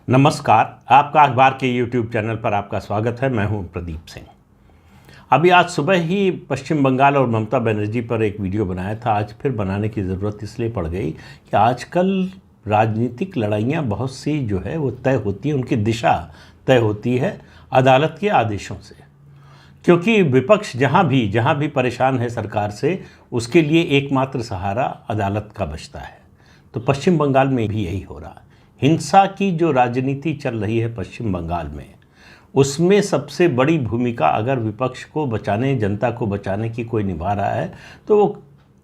नमस्कार, आपका अखबार के YouTube चैनल पर आपका स्वागत है। मैं हूं प्रदीप सिंह। अभी आज सुबह ही पश्चिम बंगाल और ममता बनर्जी पर एक वीडियो बनाया था। आज फिर बनाने की ज़रूरत इसलिए पड़ गई कि आजकल राजनीतिक लड़ाइयां बहुत सी जो है वो तय होती है, उनकी दिशा तय होती है अदालत के आदेशों से। क्योंकि विपक्ष जहां भी परेशान है सरकार से, उसके लिए एकमात्र सहारा अदालत का बचता है। तो पश्चिम बंगाल में भी यही हो रहा है। हिंसा की जो राजनीति चल रही है पश्चिम बंगाल में, उसमें सबसे बड़ी भूमिका अगर विपक्ष को बचाने, जनता को बचाने की कोई निभा रहा है तो वो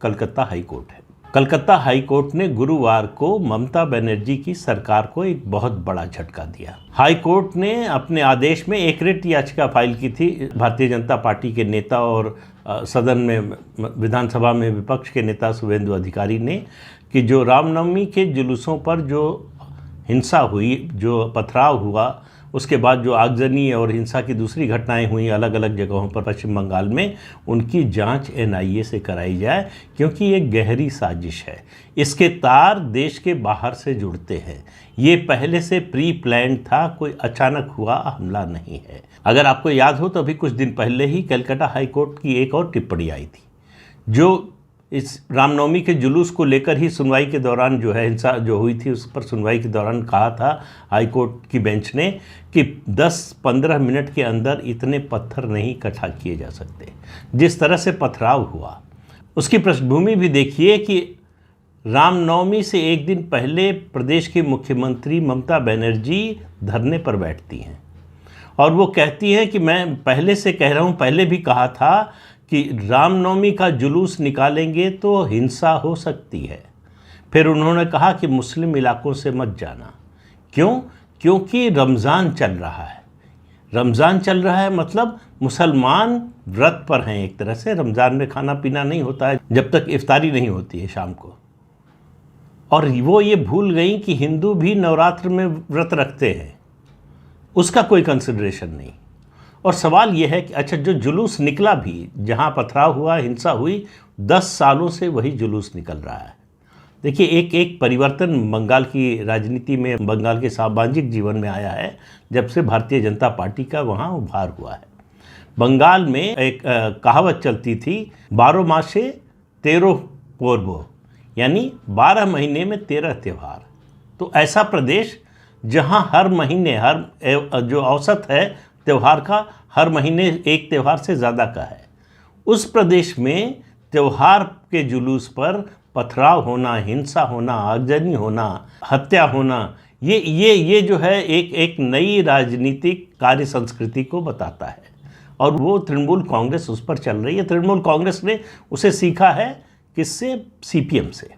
कलकत्ता हाई कोर्ट है। कलकत्ता हाई कोर्ट ने गुरुवार को ममता बनर्जी की सरकार को एक बहुत बड़ा झटका दिया। हाई कोर्ट ने अपने आदेश में एक रिट याचिका फाइल की थी भारतीय जनता पार्टी के नेता और सदन में, विधानसभा में विपक्ष के नेता शुभेंदु अधिकारी ने, कि जो रामनवमी के जुलूसों पर जो हिंसा हुई, जो पथराव हुआ, उसके बाद जो आगजनी और हिंसा की दूसरी घटनाएं हुई अलग अलग जगहों पर पश्चिम बंगाल में, उनकी जांच एनआईए से कराई जाए। क्योंकि ये गहरी साजिश है, इसके तार देश के बाहर से जुड़ते हैं। ये पहले से प्री प्लान्ड था, कोई अचानक हुआ हमला नहीं है। अगर आपको याद हो तो अभी कुछ दिन पहले ही कलकत्ता हाई कोर्ट की एक और टिप्पणी आई थी, जो इस रामनवमी के जुलूस को लेकर ही सुनवाई के दौरान जो है हिंसा जो हुई थी उस पर सुनवाई के दौरान कहा था हाई कोर्ट की बेंच ने कि 10-15 मिनट के अंदर इतने पत्थर नहीं इकट्ठा किए जा सकते। जिस तरह से पथराव हुआ उसकी पृष्ठभूमि भी देखिए कि रामनवमी से एक दिन पहले प्रदेश की मुख्यमंत्री ममता बनर्जी धरने पर बैठती हैं और वो कहती हैं कि मैं पहले से कह रहा हूँ, पहले भी कहा था कि रामनवमी का जुलूस निकालेंगे तो हिंसा हो सकती है। फिर उन्होंने कहा कि मुस्लिम इलाकों से मत जाना। क्यों? क्योंकि रमज़ान चल रहा है। रमज़ान चल रहा है मतलब मुसलमान व्रत पर हैं एक तरह से। रमज़ान में खाना पीना नहीं होता है जब तक इफ्तारी नहीं होती है शाम को। और वो ये भूल गई कि हिंदू भी नवरात्र में व्रत रखते हैं, उसका कोई कंसिडरेशन नहीं। और सवाल यह है कि अच्छा, जो जुलूस निकला भी, जहां पथराव हुआ, हिंसा हुई, 10 सालों से वही जुलूस निकल रहा है। देखिए, एक परिवर्तन बंगाल की राजनीति में, बंगाल के सामाजिक जीवन में आया है जब से भारतीय जनता पार्टी का वहां उभार हुआ है। बंगाल में एक कहावत चलती थी, 12 मासे 13 पर्व, यानी 12 महीने में 13 त्यौहार। तो ऐसा प्रदेश जहां हर महीने, हर जो औसत है त्यौहार का, हर महीने एक त्यौहार से ज़्यादा का है, उस प्रदेश में त्यौहार के जुलूस पर पथराव होना, हिंसा होना, आगजनी होना, हत्या होना, ये जो है एक नई राजनीतिक कार्य संस्कृति को बताता है। और वो तृणमूल कांग्रेस उस पर चल रही है। तृणमूल कांग्रेस ने उसे सीखा है किससे? सीपीएम से।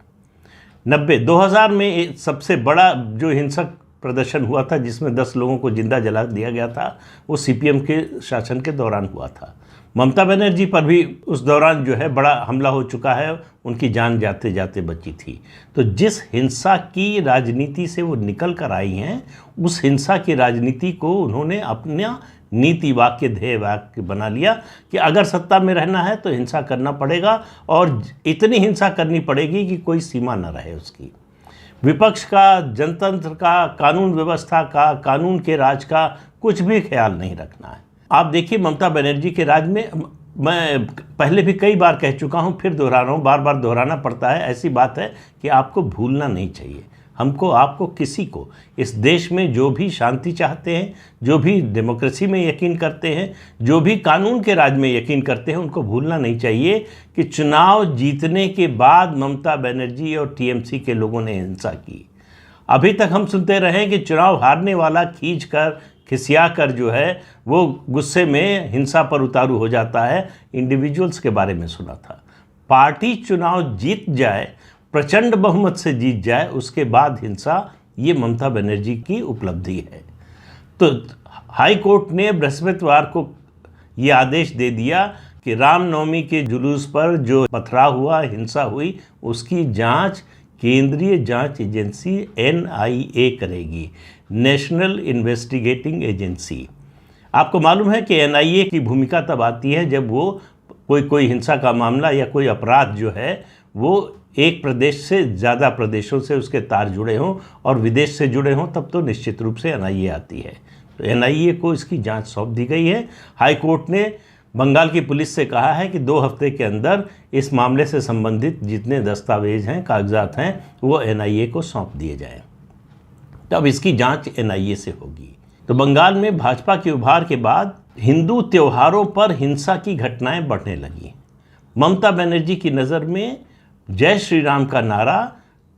2000 में सबसे बड़ा जो हिंसक प्रदर्शन हुआ था जिसमें 10 लोगों को जिंदा जला दिया गया था, वो सीपीएम के शासन के दौरान हुआ था। ममता बनर्जी पर भी उस दौरान जो है बड़ा हमला हो चुका है, उनकी जान जाते जाते बची थी। तो जिस हिंसा की राजनीति से वो निकल कर आई हैं, उस हिंसा की राजनीति को उन्होंने अपना नीति वाक्य, ध्येय वाक्य बना लिया कि अगर सत्ता में रहना है तो हिंसा करना पड़ेगा, और इतनी हिंसा करनी पड़ेगी कि कोई सीमा न रहे उसकी। विपक्ष का, जनतंत्र का, कानून व्यवस्था का, कानून के राज का कुछ भी ख्याल नहीं रखना है। आप देखिए, ममता बनर्जी के राज में, मैं पहले भी कई बार कह चुका हूँ, फिर दोहरा रहा हूँ, बार बार दोहराना पड़ता है। ऐसी बात है कि आपको भूलना नहीं चाहिए। हमको, आपको, किसी को, इस देश में जो भी शांति चाहते हैं, जो भी डेमोक्रेसी में यकीन करते हैं, जो भी कानून के राज में यकीन करते हैं, उनको भूलना नहीं चाहिए कि चुनाव जीतने के बाद ममता बनर्जी और टीएमसी के लोगों ने हिंसा की। अभी तक हम सुनते रहे कि चुनाव हारने वाला खींच कर, खिसिया कर जो है वो गुस्से में हिंसा पर उतारू हो जाता है। इंडिविजुअल्स के बारे में सुना था। पार्टी चुनाव जीत जाए, प्रचंड बहुमत से जीत जाए, उसके बाद हिंसा, ये ममता बनर्जी की उपलब्धि है। तो हाई कोर्ट ने बृहस्पतिवार को ये आदेश दे दिया कि रामनवमी के जुलूस पर जो पथराव हुआ, हिंसा हुई, उसकी जांच केंद्रीय जांच एजेंसी एनआईए करेगी, नेशनल इन्वेस्टिगेटिंग एजेंसी। आपको मालूम है कि एनआईए की भूमिका तब आती है जब वो कोई हिंसा का मामला या कोई अपराध जो है वो एक प्रदेश से ज़्यादा प्रदेशों से उसके तार जुड़े हों और विदेश से जुड़े हों, तब तो निश्चित रूप से एनआईए आती है। तो एनआईए को इसकी जांच सौंप दी गई है। हाई कोर्ट ने बंगाल की पुलिस से कहा है कि 2 हफ्ते के अंदर इस मामले से संबंधित जितने दस्तावेज हैं, कागजात हैं, वो एनआईए को सौंप दिए जाएं। तब इसकी जांच एनआईए से होगी। तो बंगाल में भाजपा के उभार के बाद हिंदू त्योहारों पर हिंसा की घटनाएं बढ़ने लगीं। ममता बनर्जी की नज़र में जय श्री राम का नारा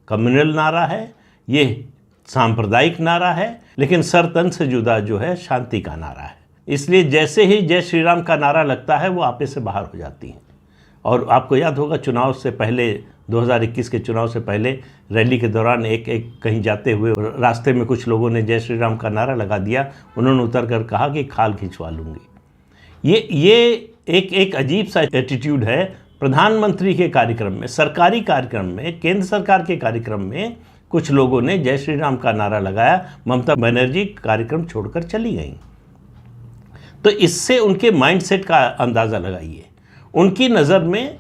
कम्युनल नारा है, ये सांप्रदायिक नारा है, लेकिन सर तन से जुदा जो है शांति का नारा है। इसलिए जैसे ही जय श्री राम का नारा लगता है वो आपे से बाहर हो जाती हैं। और आपको याद होगा चुनाव से पहले, 2021 के चुनाव से पहले रैली के दौरान एक कहीं जाते हुए रास्ते में कुछ लोगों ने जय श्री राम का नारा लगा दिया। उन्होंने उतर कर कहा कि खाल खिंचवा लूँगी। ये एक अजीब सा एटीट्यूड है। प्रधानमंत्री के कार्यक्रम में, सरकारी कार्यक्रम में, केंद्र सरकार के कार्यक्रम में कुछ लोगों ने जय श्री राम का नारा लगाया, ममता बनर्जी कार्यक्रम छोड़कर चली गईं। तो इससे उनके माइंडसेट का अंदाज़ा लगाइए। उनकी नज़र में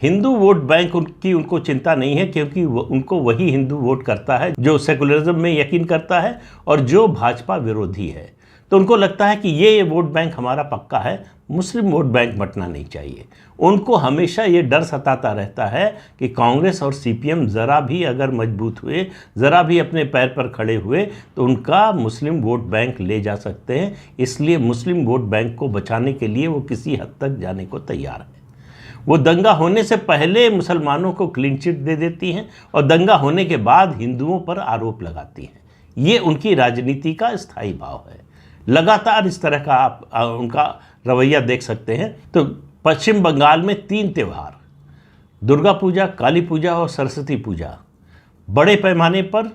हिंदू वोट बैंक उनको चिंता नहीं है, क्योंकि उनको वही हिंदू वोट करता है जो सेकुलरिज्म में यकीन करता है और जो भाजपा विरोधी है। तो उनको लगता है कि ये वोट बैंक हमारा पक्का है, मुस्लिम वोट बैंक बंटना नहीं चाहिए। उनको हमेशा ये डर सताता रहता है कि कांग्रेस और सीपीएम ज़रा भी अगर मजबूत हुए, ज़रा भी अपने पैर पर खड़े हुए, तो उनका मुस्लिम वोट बैंक ले जा सकते हैं। इसलिए मुस्लिम वोट बैंक को बचाने के लिए वो किसी हद तक जाने को तैयार है। वो दंगा होने से पहले मुसलमानों को क्लीन चिट दे देती हैं और दंगा होने के बाद हिंदुओं पर आरोप लगाती हैं। ये उनकी राजनीति का स्थायी भाव है। लगातार इस तरह का आप उनका रवैया देख सकते हैं। तो पश्चिम बंगाल में 3 त्यौहार, दुर्गा पूजा, काली पूजा और सरस्वती पूजा, बड़े पैमाने पर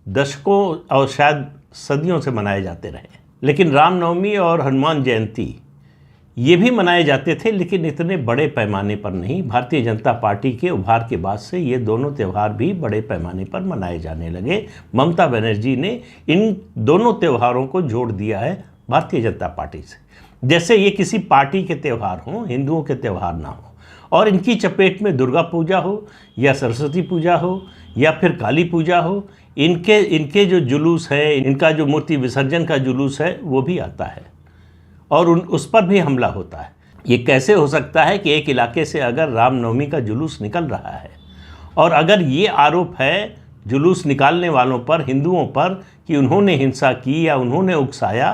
दशकों और शायद सदियों से मनाए जाते रहे। लेकिन रामनवमी और हनुमान जयंती ये भी मनाए जाते थे, लेकिन इतने बड़े पैमाने पर नहीं। भारतीय जनता पार्टी के उभार के बाद से ये दोनों त्यौहार भी बड़े पैमाने पर मनाए जाने लगे। ममता बनर्जी ने इन दोनों त्योहारों को जोड़ दिया है भारतीय जनता पार्टी से, जैसे ये किसी पार्टी के त्यौहार हों, हिंदुओं के त्यौहार ना हो। और इनकी चपेट में दुर्गा पूजा हो या सरस्वती पूजा हो या फिर काली पूजा हो, इनके जो जुलूस है, इनका जो मूर्ति विसर्जन का जुलूस है, वो भी आता है और उस पर भी हमला होता है। ये कैसे हो सकता है कि एक इलाके से अगर रामनवमी का जुलूस निकल रहा है और अगर ये आरोप है जुलूस निकालने वालों पर, हिंदुओं पर, कि उन्होंने हिंसा की या उन्होंने उकसाया,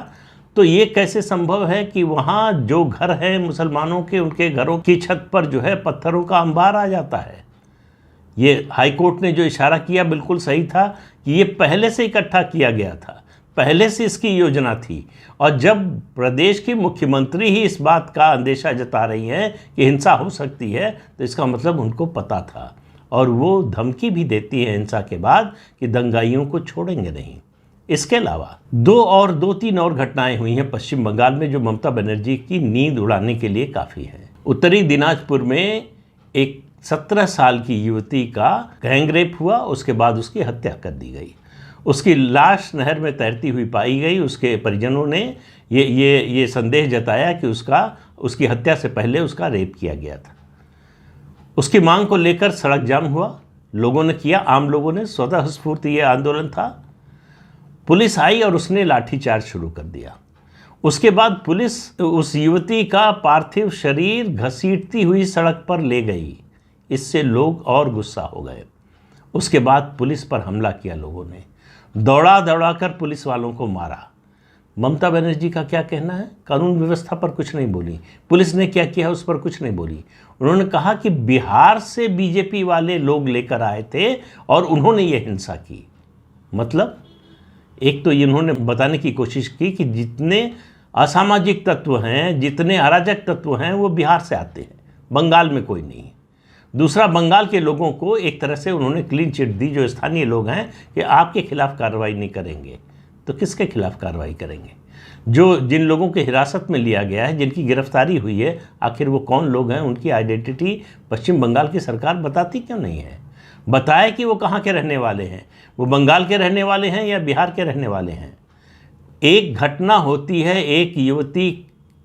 तो ये कैसे संभव है कि वहाँ जो घर हैं मुसलमानों के, उनके घरों की छत पर जो है पत्थरों का अंबार आ जाता है। ये हाई कोर्ट ने जो इशारा किया बिल्कुल सही था कि ये पहले से इकट्ठा किया गया था, पहले से इसकी योजना थी। और जब प्रदेश की मुख्यमंत्री ही इस बात का अंदेशा जता रही हैं कि हिंसा हो सकती है, तो इसका मतलब उनको पता था और वो धमकी भी देती है हिंसा के बाद कि दंगाइयों को छोड़ेंगे नहीं। इसके अलावा 2-3 और घटनाएं हुई हैं पश्चिम बंगाल में जो ममता बनर्जी की नींद उड़ाने के लिए काफ़ी है। उत्तरी दिनाजपुर में एक 17 साल की युवती का गैंग रेप हुआ, उसके बाद उसकी हत्या कर दी गई। उसकी लाश नहर में तैरती हुई पाई गई। उसके परिजनों ने ये संदेह जताया कि उसकी हत्या से पहले उसका रेप किया गया था। उसकी मांग को लेकर सड़क जाम हुआ, लोगों ने किया, आम लोगों ने, स्वतः स्फूर्त ये आंदोलन था। पुलिस आई और उसने लाठीचार्ज शुरू कर दिया। उसके बाद पुलिस उस युवती का पार्थिव शरीर घसीटती हुई सड़क पर ले गई। इससे लोग और गुस्सा हो गए। उसके बाद पुलिस पर हमला किया लोगों ने, दौड़ा कर पुलिस वालों को मारा। ममता बनर्जी का क्या कहना है? कानून व्यवस्था पर कुछ नहीं बोली। पुलिस ने क्या किया उस पर कुछ नहीं बोली। उन्होंने कहा कि बिहार से बीजेपी वाले लोग लेकर आए थे और उन्होंने ये हिंसा की। मतलब एक तो इन्होंने बताने की कोशिश की कि जितने असामाजिक तत्व हैं, जितने अराजक तत्व हैं, वो बिहार से आते हैं, बंगाल में कोई नहीं। दूसरा, बंगाल के लोगों को एक तरह से उन्होंने क्लीन चिट दी, जो स्थानीय लोग हैं, कि आपके खिलाफ कार्रवाई नहीं करेंगे। तो किसके खिलाफ कार्रवाई करेंगे? जिन लोगों के हिरासत में लिया गया है, जिनकी गिरफ्तारी हुई है, आखिर वो कौन लोग हैं? उनकी आइडेंटिटी पश्चिम बंगाल की सरकार बताती क्यों नहीं है? बताए कि वो कहाँ के रहने वाले हैं, वो बंगाल के रहने वाले हैं या बिहार के रहने वाले हैं। एक घटना होती है, एक युवती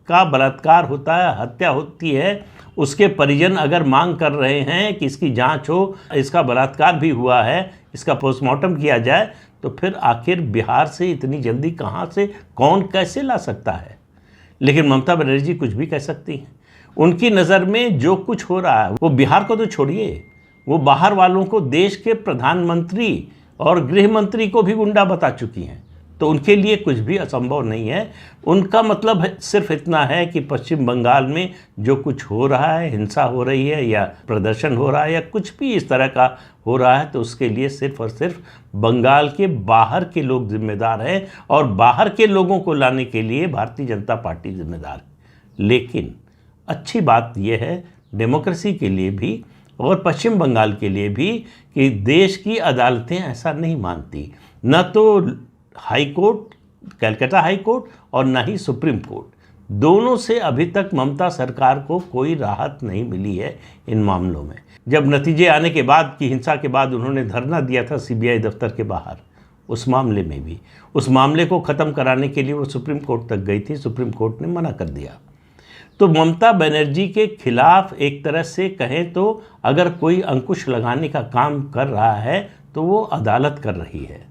का बलात्कार होता है, हत्या होती है, उसके परिजन अगर मांग कर रहे हैं कि इसकी जांच हो, इसका बलात्कार भी हुआ है, इसका पोस्टमार्टम किया जाए, तो फिर आखिर बिहार से इतनी जल्दी कहाँ से कौन कैसे ला सकता है। लेकिन ममता बनर्जी कुछ भी कह सकती हैं। उनकी नज़र में जो कुछ हो रहा है, वो बिहार को तो छोड़िए, वो बाहर वालों को देश के प्रधानमंत्री और गृह मंत्री को भी गुंडा बता चुकी हैं। तो उनके लिए कुछ भी असंभव नहीं है। उनका मतलब सिर्फ इतना है कि पश्चिम बंगाल में जो कुछ हो रहा है, हिंसा हो रही है या प्रदर्शन हो रहा है या कुछ भी इस तरह का हो रहा है, तो उसके लिए सिर्फ और सिर्फ बंगाल के बाहर के लोग जिम्मेदार हैं और बाहर के लोगों को लाने के लिए भारतीय जनता पार्टी जिम्मेदार है। लेकिन अच्छी बात यह है डेमोक्रेसी के लिए भी और पश्चिम बंगाल के लिए भी कि देश की अदालतें ऐसा नहीं मानती, न तो high court, Calcutta high court और न ही सुप्रीम कोर्ट। दोनों से अभी तक ममता सरकार को कोई राहत नहीं मिली है इन मामलों में। जब नतीजे आने के बाद की हिंसा के बाद उन्होंने धरना दिया था सीबीआई दफ्तर के बाहर, उस मामले में भी उस मामले को ख़त्म कराने के लिए वो सुप्रीम कोर्ट तक गई थी, सुप्रीम कोर्ट ने मना कर दिया। तो ममता बनर्जी के खिलाफ एक तरह से कहें तो अगर कोई अंकुश लगाने का काम कर रहा है तो वो अदालत कर रही है।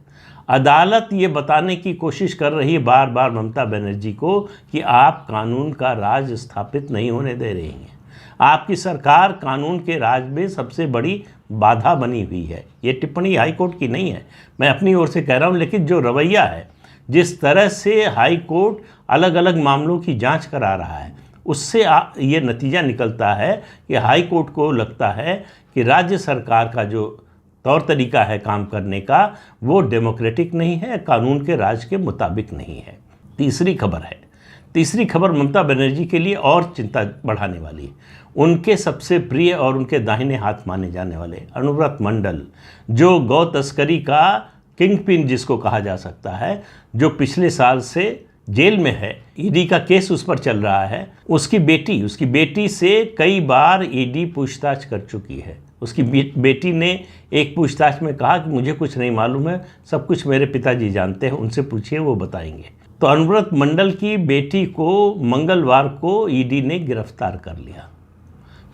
अदालत ये बताने की कोशिश कर रही है बार बार ममता बनर्जी को कि आप कानून का राज स्थापित नहीं होने दे रही हैं, आपकी सरकार कानून के राज में सबसे बड़ी बाधा बनी हुई है। ये टिप्पणी हाई कोर्ट की नहीं है, मैं अपनी ओर से कह रहा हूँ। लेकिन जो रवैया है, जिस तरह से हाई कोर्ट अलग अलग मामलों की जांच करा रहा है, उससे ये नतीजा निकलता है कि हाई कोर्ट को लगता है कि राज्य सरकार का जो तौर तरीका है काम करने का, वो डेमोक्रेटिक नहीं है, कानून के राज के मुताबिक नहीं है। तीसरी खबर ममता बनर्जी के लिए और चिंता बढ़ाने वाली। उनके सबसे प्रिय और उनके दाहिने हाथ माने जाने वाले अनुव्रत मंडल, जो गौ तस्करी का किंग पिन जिसको कहा जा सकता है, जो पिछले साल से जेल में है, ईडी का केस उस पर चल रहा है। उसकी बेटी से कई बार ईडी पूछताछ कर चुकी है। उसकी बेटी ने एक पूछताछ में कहा कि मुझे कुछ नहीं मालूम है, सब कुछ मेरे पिताजी जानते हैं, उनसे पूछिए वो बताएंगे। तो अनुव्रत मंडल की बेटी को मंगलवार को ईडी ने गिरफ्तार कर लिया।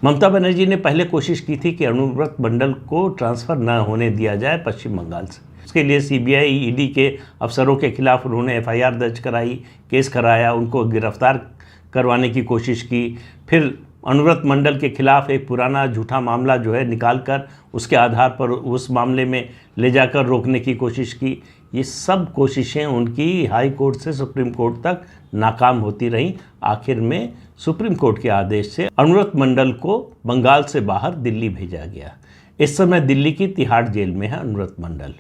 ममता बनर्जी ने पहले कोशिश की थी कि अनुव्रत मंडल को ट्रांसफ़र न होने दिया जाए पश्चिम बंगाल से। उसके लिए सीबीआई ईडी के अफसरों के खिलाफ उन्होंने एफआईआर दर्ज कराई, केस कराया, उनको गिरफ्तार करवाने की कोशिश की। फिर अनुव्रत मंडल के खिलाफ एक पुराना झूठा मामला जो है निकाल कर उसके आधार पर उस मामले में ले जाकर रोकने की कोशिश की। ये सब कोशिशें उनकी हाई कोर्ट से सुप्रीम कोर्ट तक नाकाम होती रहीं। आखिर में सुप्रीम कोर्ट के आदेश से अनुव्रत मंडल को बंगाल से बाहर दिल्ली भेजा गया। इस समय दिल्ली की तिहाड़ जेल में है अनुव्रत मंडल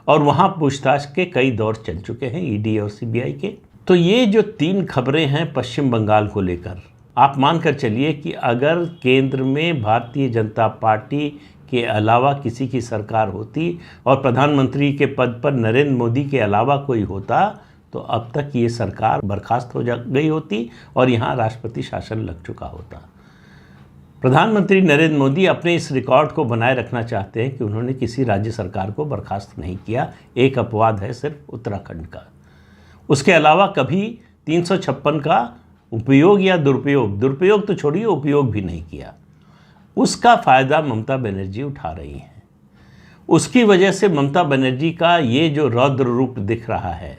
और वहाँ पूछताछ के कई दौर चल चुके हैं ईडी और सीबीआई के। तो ये जो 3 खबरें हैं पश्चिम बंगाल को लेकर, आप मानकर चलिए कि अगर केंद्र में भारतीय जनता पार्टी के अलावा किसी की सरकार होती और प्रधानमंत्री के पद पर नरेंद्र मोदी के अलावा कोई होता, तो अब तक ये सरकार बर्खास्त हो गई होती और यहाँ राष्ट्रपति शासन लग चुका होता। प्रधानमंत्री नरेंद्र मोदी अपने इस रिकॉर्ड को बनाए रखना चाहते हैं कि उन्होंने किसी राज्य सरकार को बर्खास्त नहीं किया। एक अपवाद है सिर्फ उत्तराखंड का, उसके अलावा कभी 356 का उपयोग या दुरुपयोग तो छोड़िए, उपयोग भी नहीं किया। उसका फ़ायदा ममता बनर्जी उठा रही हैं। उसकी वजह से ममता बनर्जी का ये जो रौद्र रूप दिख रहा है,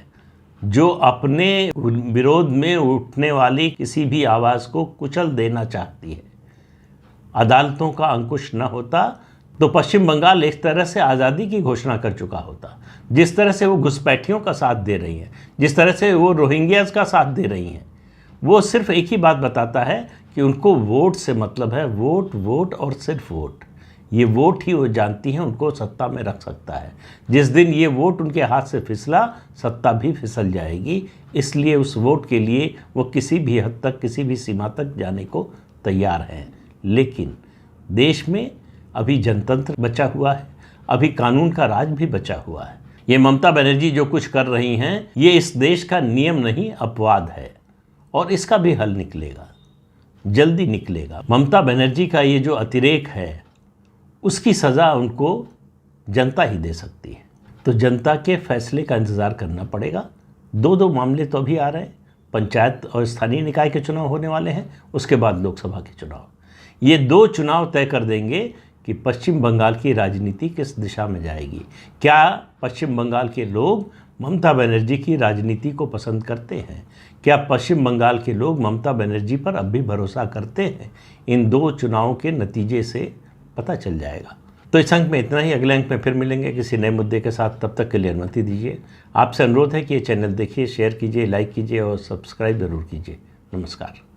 जो अपने विरोध में उठने वाली किसी भी आवाज़ को कुचल देना चाहती है। अदालतों का अंकुश न होता तो पश्चिम बंगाल एक तरह से आज़ादी की घोषणा कर चुका होता। जिस तरह से वो घुसपैठियों का साथ दे रही हैं, जिस तरह से वो रोहिंग्यास का साथ दे रही हैं, वो सिर्फ एक ही बात बताता है कि उनको वोट से मतलब है। वोट और सिर्फ वोट। ये वोट ही वो जानती हैं उनको सत्ता में रख सकता है। जिस दिन ये वोट उनके हाथ से फिसला, सत्ता भी फिसल जाएगी। इसलिए उस वोट के लिए वो किसी भी हद तक, किसी भी सीमा तक जाने को तैयार हैं। लेकिन देश में अभी जनतंत्र बचा हुआ है, अभी कानून का राज भी बचा हुआ है। ये ममता बनर्जी जो कुछ कर रही हैं, ये इस देश का नियम नहीं, अपवाद है और इसका भी हल निकलेगा, जल्दी निकलेगा। ममता बनर्जी का ये जो अतिरेक है, उसकी सज़ा उनको जनता ही दे सकती है। तो जनता के फैसले का इंतज़ार करना पड़ेगा। 2 मामले तो अभी आ रहे हैं, पंचायत और स्थानीय निकाय के चुनाव होने वाले हैं, उसके बाद लोकसभा के चुनाव। ये 2 चुनाव तय कर देंगे कि पश्चिम बंगाल की राजनीति किस दिशा में जाएगी। क्या पश्चिम बंगाल के लोग ममता बनर्जी की राजनीति को पसंद करते हैं? क्या पश्चिम बंगाल के लोग ममता बनर्जी पर अब भी भरोसा करते हैं? इन 2 चुनावों के नतीजे से पता चल जाएगा। तो इस अंक में इतना ही। अगले अंक में फिर मिलेंगे किसी नए मुद्दे के साथ। तब तक के लिए अनुमति दीजिए। आपसे अनुरोध है कि ये चैनल देखिए, शेयर कीजिए, लाइक कीजिए और सब्सक्राइब ज़रूर कीजिए। नमस्कार।